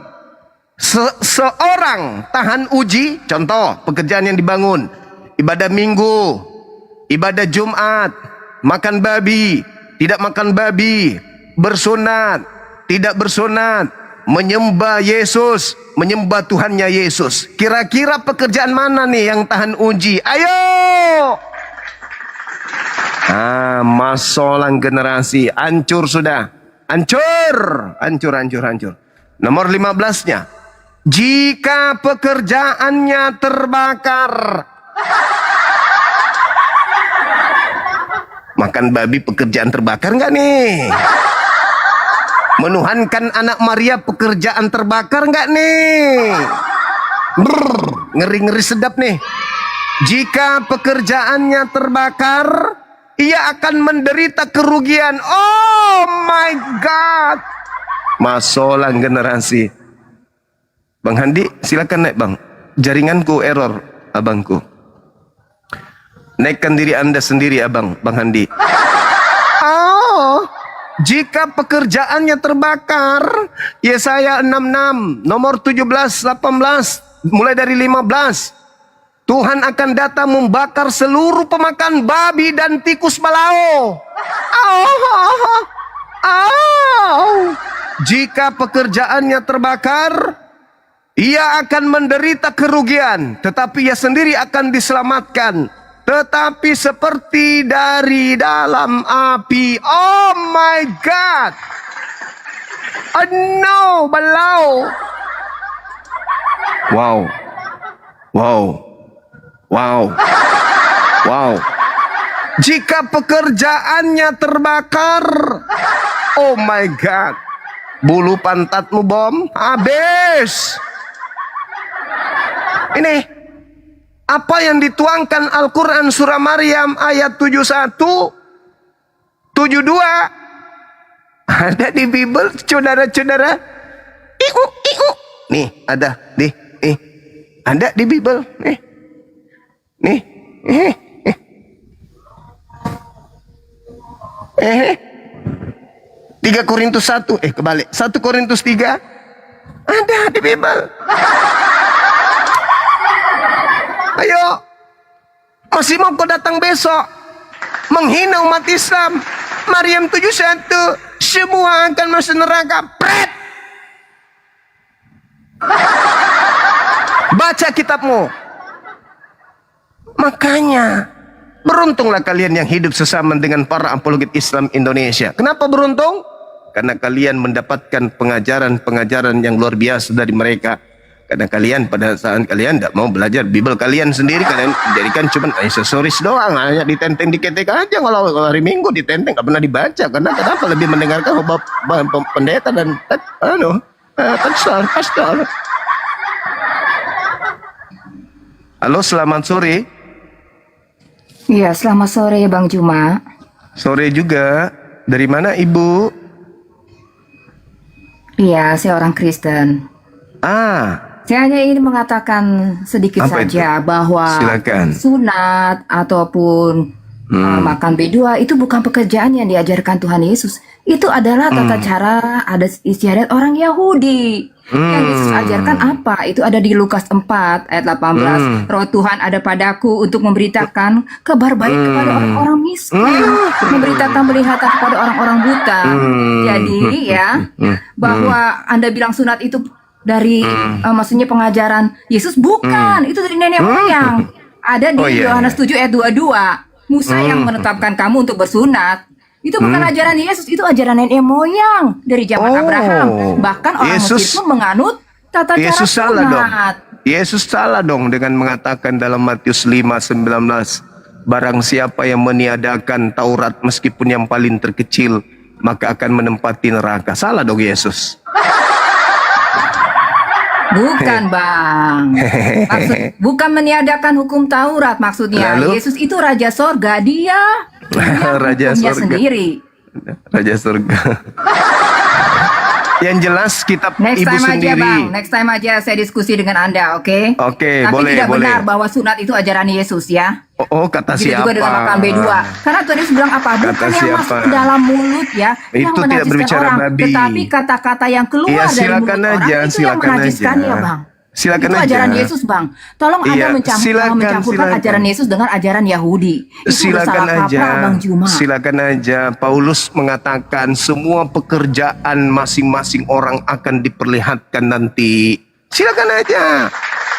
seorang tahan uji, contoh pekerjaan yang dibangun, ibadah minggu, ibadah Jumat, makan babi, tidak makan babi, bersunat, tidak bersunat, menyembah Yesus, menyembah Tuhannya Yesus. Kira-kira pekerjaan mana nih yang tahan uji? Ayo! Masolang generasi, hancur sudah. Hancur, hancur, hancur, hancur. Nomor 15-nya. Jika pekerjaannya terbakar. Makan babi pekerjaan terbakar nggak nih? Menuhankan anak Maria pekerjaan terbakar nggak nih? Ngeri-ngeri sedap nih. Jika pekerjaannya terbakar, ia akan menderita kerugian. Oh my God. Masolang generasi. Bang Handi, silakan naik bang. Jaringanku error, abangku. Naikkan diri anda sendiri abang, Bang Handi. Oh, jika pekerjaannya terbakar, Yesaya 66, nomor 17, 18, mulai dari 15. Tuhan akan datang membakar seluruh pemakan babi dan tikus balao. Jika pekerjaannya terbakar, ia akan menderita kerugian, tetapi ia sendiri akan diselamatkan. Tetapi seperti dari dalam api. Oh my God. Oh no, balau. Wow. Wow. Wow. Wow. Jika pekerjaannya terbakar. Oh my God. Bulu pantatmu bom. Habis. Ini. Apa yang dituangkan Al-Quran surah Maryam ayat 71, 72. Ada di Bible, saudara-saudara. Nih, ada. Ada di Bible. Nih. 3 Korintus 1. Kebalik. 1 Korintus 3. Ada di Bible. Ayo, masih mau kau datang besok menghina umat Islam? Maryam 71, semua akan masuk neraka. Pret. Baca kitabmu. Makanya beruntunglah kalian yang hidup sesama dengan para apologet Islam Indonesia. Kenapa beruntung? Karena kalian mendapatkan pengajaran-pengajaran yang luar biasa dari mereka. Karena kalian pada saat kalian tidak mau belajar Bible kalian sendiri, kalian jadikan cuma aksesoris doang, hanya ditenteng diketek aja. Kalau hari Minggu ditenteng nggak pernah dibaca. Karena kenapa? Lebih mendengarkan pendeta dan pastor. Halo, selamat sore. Iya, selamat sore Bang Juma. Sore juga. Dari mana Ibu? Iya, saya orang Kristen. Saya hanya ingin mengatakan sedikit Apa saja itu? bahwa Silakan. sunat ataupun makan B2 itu bukan pekerjaan yang diajarkan Tuhan Yesus. Itu adalah tata cara adat istiadat orang Yahudi. Yang Yesus ajarkan apa? Itu ada di Lukas 4 ayat 18. Roh Tuhan ada padaku untuk memberitakan kabar baik kepada orang-orang miskin, memberitakan penglihatan kepada orang-orang buta. Jadi ya, bahwa Anda bilang sunat itu dari maksudnya pengajaran Yesus, bukan, itu dari nenek moyang. Ada di Yohanes 7 ayat 22. Musa yang menetapkan kamu untuk bersunat. Itu bukan ajaran Yesus, itu ajaran nenek moyang dari zaman Abraham. Bahkan orang Mesir pun menganut tata cara Yesus salah dong. sunat. Yesus salah dong dengan mengatakan dalam Matius 5:19, barang siapa yang meniadakan Taurat meskipun yang paling terkecil, maka akan menempati neraka. Salah dong Yesus. Bukan Bang, bukan meniadakan hukum Taurat maksudnya. Lalu? Yesus itu Raja Sorga, dia Raja hukumnya Sorga. sendiri. Raja surga. Yang jelas kitab Next ibu time aja sendiri. bang, next time aja saya diskusi dengan Anda, oke? Oke, Tapi boleh, tidak boleh. benar bahwa sunat itu ajaran Yesus ya. Oh, kata Begitu siapa? juga dengan makan B2. Karena Tuhan Yesus bilang apa? Bukan Kata yang siapa? masuk ke dalam mulut ya, yang Itu tidak menajiskan berbicara orang, babi. tetapi kata-kata yang keluar Iya, dari silakan mulut aja, orang itu yang silakan menajiskan aja. ya bang. Silakan Itu aja. ajaran Yesus bang. Tolong Iya, Anda silakan, mencampurkan silakan. ajaran Yesus dengan ajaran Yahudi. Itu udah Silakan salah aja, kaprah bang Juma. silakan aja. Paulus mengatakan semua pekerjaan masing-masing orang akan diperlihatkan nanti. Silakan aja.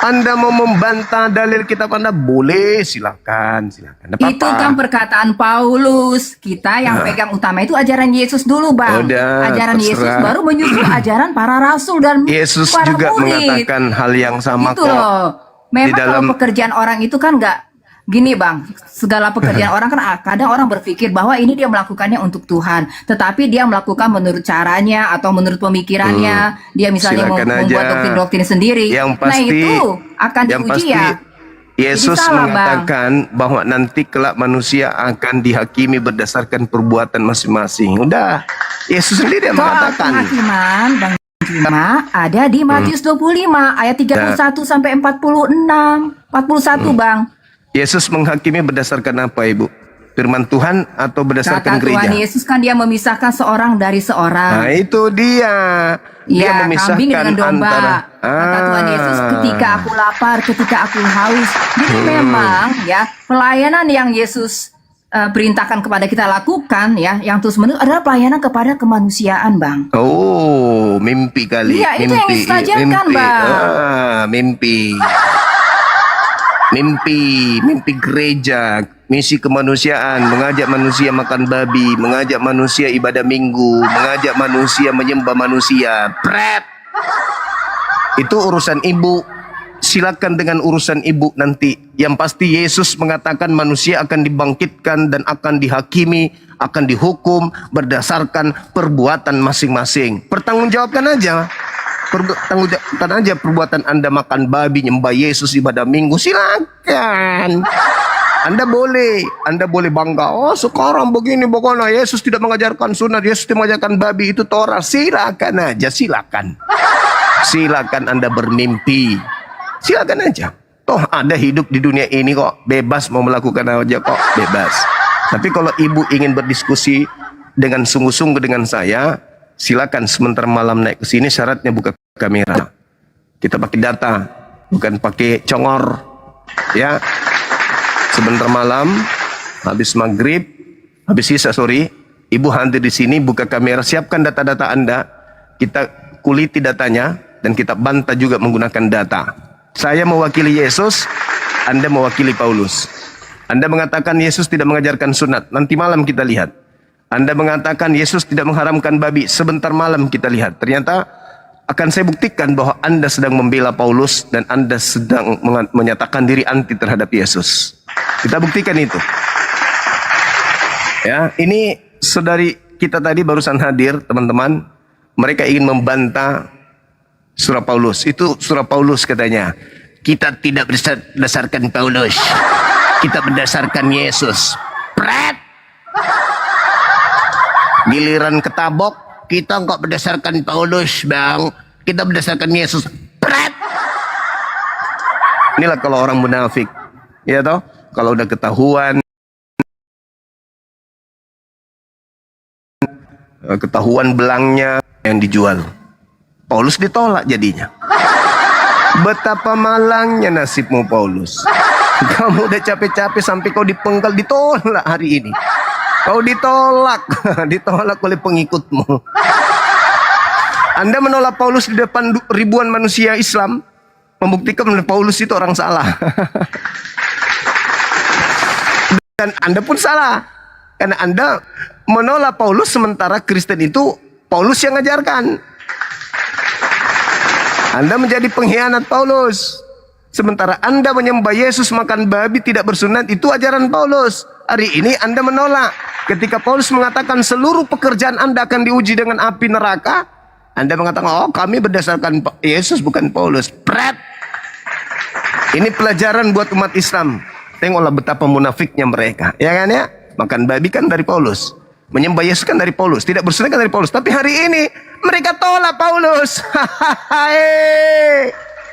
Anda mau membantah dalil kitab Anda boleh, silakan, silakan. Nggak apa-apa. Itu kan perkataan Paulus. Kita yang pegang utama itu ajaran Yesus dulu, Bang. Udah, Ajaran Yesus terserah. baru menyusul ajaran para rasul dan Yesus para juga murid. mengatakan hal yang sama Itu kok. loh. Memang Di dalam- kalau pekerjaan orang itu kan nggak gini, Bang. Segala pekerjaan orang kan kadang orang berpikir bahwa ini dia melakukannya untuk Tuhan, tetapi dia melakukan menurut caranya atau menurut pemikirannya. Dia misalnya Silakan membuat aja. doktrin-doktrin sendiri. Yang Nah, pasti, itu akan yang diuji pasti ya. Yesus Jadi salah, mengatakan bahwa nanti kelak manusia akan dihakimi berdasarkan perbuatan masing-masing. Udah, Yesus sendiri yang Soal mengatakan. penghakiman Bang Juma ada di Matius 25 ayat 31 sampai 46. 41 Bang. Yesus menghakimi berdasarkan apa, Ibu? Firman Tuhan atau berdasarkan Kata Tuhan gereja? Yesus kan dia memisahkan seorang dari Nah, seorang. itu dia. Dia Iya, memisahkan kambing dengan domba. antara. Kata Tuhan Yesus, ketika aku lapar, ketika aku haus. Jadi memang ya, pelayanan yang Yesus perintahkan kepada kita lakukan ya, yang terus menerus adalah pelayanan kepada kemanusiaan, Bang. Oh, mimpi kali. Iya, itu yang mimpi. Yesus ajarkan, mimpi. Bang. Mimpi. Mimpi gereja, misi kemanusiaan, mengajak manusia makan babi, mengajak manusia ibadah minggu, mengajak manusia menyembah manusia. Pret. Itu urusan ibu. Silakan dengan urusan ibu nanti. Yang pasti Yesus mengatakan manusia akan dibangkitkan dan akan dihakimi, akan dihukum berdasarkan perbuatan masing-masing. Pertanggungjawabkan aja. Pertanggungjawabkan aja perbuatan Anda makan babi, nyembah Yesus, ibadah minggu. Silakan. Anda boleh bangga. Oh, sekarang begini pokoknya Yesus tidak mengajarkan sunat, Yesus tidak mengajarkan babi, itu Torah. Silakan aja, silakan. Silakan Anda bermimpi. Silakan aja. Toh ada hidup di dunia ini kok, bebas mau melakukan aja kok, bebas. Tapi kalau ibu ingin berdiskusi dengan sungguh-sungguh dengan saya, silakan sebentar malam naik ke sini, syaratnya buka kamera. Kita pakai data, bukan pakai congor. Ya. Sebentar malam, habis maghrib, habis sisa ibu hadir di sini, buka kamera, siapkan data-data Anda. Kita kuliti datanya dan kita bantah juga menggunakan data. Saya mewakili Yesus, Anda mewakili Paulus. Anda mengatakan Yesus tidak mengajarkan sunat, nanti malam kita lihat. Anda mengatakan Yesus tidak mengharamkan babi, sebentar malam kita lihat. Ternyata akan saya buktikan bahwa Anda sedang membela Paulus dan Anda sedang menyatakan diri anti terhadap Yesus. Kita buktikan itu. Ya, ini saudari kita tadi barusan hadir, teman-teman. Mereka ingin membantah surah Paulus. Itu surah Paulus katanya. Kita tidak berdasarkan Paulus. Kita berdasarkan Yesus. Pret. Giliran ketabok, kita enggak berdasarkan Paulus, Bang. Kita berdasarkan Yesus. Pret. Inilah kalau orang munafik. Ya toh? Kalau udah ketahuan belangnya yang dijual. Paulus ditolak jadinya. Betapa malangnya nasibmu, Paulus. Kamu udah capek-capek sampai kau dipenggal, ditolak hari ini. Kau ditolak, ditolak oleh pengikutmu. Anda menolak Paulus di depan ribuan manusia Islam, membuktikan bahwa Paulus itu orang salah. Dan Anda pun salah, karena Anda menolak Paulus sementara Kristen itu Paulus yang ngajarkan. Anda menjadi pengkhianat Paulus. Sementara Anda menyembah Yesus, makan babi, tidak bersunat, itu ajaran Paulus. Hari ini Anda menolak. Ketika Paulus mengatakan seluruh pekerjaan Anda akan diuji dengan api neraka, Anda mengatakan, oh kami berdasarkan Yesus bukan Paulus. Pret. Ini pelajaran buat umat Islam. Tengoklah betapa munafiknya mereka. Ya kan ya? Makan babi kan dari Paulus. Menyembah Yesus kan dari Paulus. Tidak bersunat kan dari Paulus. Tapi hari ini Mereka tolak Paulus.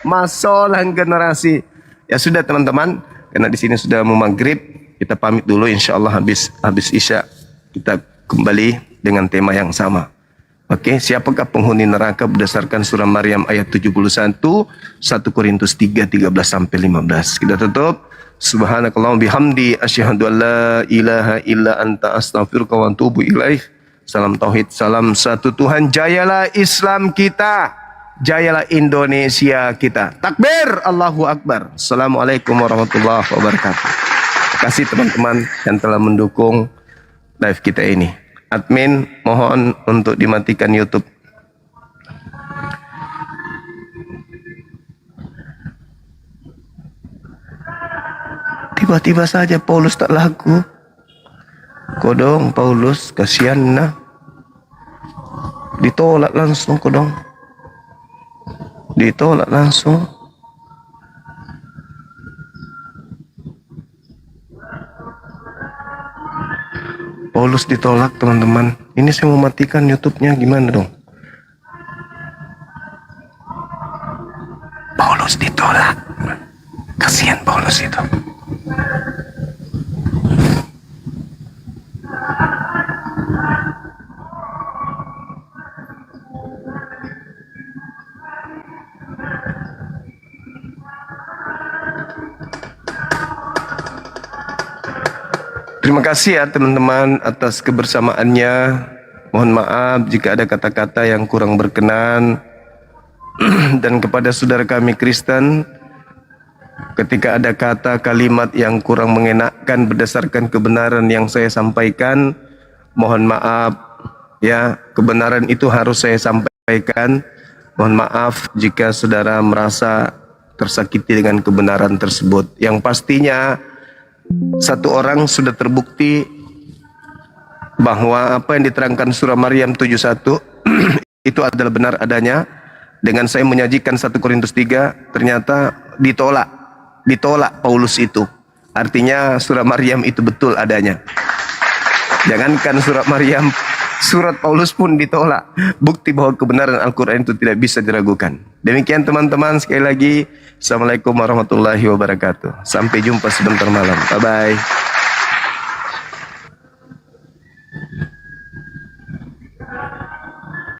Masalah generasi. Ya sudah teman-teman, karena di sini sudah mau maghrib, kita pamit dulu. Insya Allah habis isya kita kembali dengan tema yang sama. Oke, siapakah penghuni neraka berdasarkan surah Maryam ayat 71, 1 Korintus 3, 13 sampai 15. Kita tutup. Subhanakallahumma bihamdi asyhadu an la ilaha illa anta astaghfiruka wa atubu ilaih. Salam tauhid, salam satu Tuhan. Jayalah Islam kita, jayalah Indonesia kita. Takbir, Allahu Akbar. Assalamualaikum warahmatullahi wabarakatuh. Terima kasih teman-teman yang telah mendukung live kita ini. Admin, mohon untuk dimatikan YouTube. Tiba-tiba saja Paulus tak laku. Kodong Paulus, kasihan nah. Ditolak langsung kodong. Ditolak langsung. Paulus ditolak teman-teman. Ini saya mau matikan YouTube-nya, gimana dong? Paulus ditolak. Kasihan Paulus itu. Terima kasih ya teman-teman atas kebersamaannya. Mohon maaf jika ada kata-kata yang kurang berkenan. Dan kepada saudara kami Kristen, ketika ada kata kalimat yang kurang mengenakkan berdasarkan kebenaran yang saya sampaikan, mohon maaf ya, kebenaran itu harus saya sampaikan. Mohon maaf jika saudara merasa tersakiti dengan kebenaran tersebut. Yang pastinya satu orang sudah terbukti bahwa apa yang diterangkan surah Maryam 71 itu adalah benar adanya. Dengan saya menyajikan 1 Korintus 3, ternyata ditolak Paulus itu. Artinya surah Maryam itu betul adanya. Jangankan surat Maryam, surat Paulus pun ditolak. Bukti bahwa kebenaran Al-Quran itu tidak bisa diragukan. Demikian teman-teman, sekali lagi Assalamualaikum warahmatullahi wabarakatuh. Sampai jumpa sebentar malam. Bye-bye.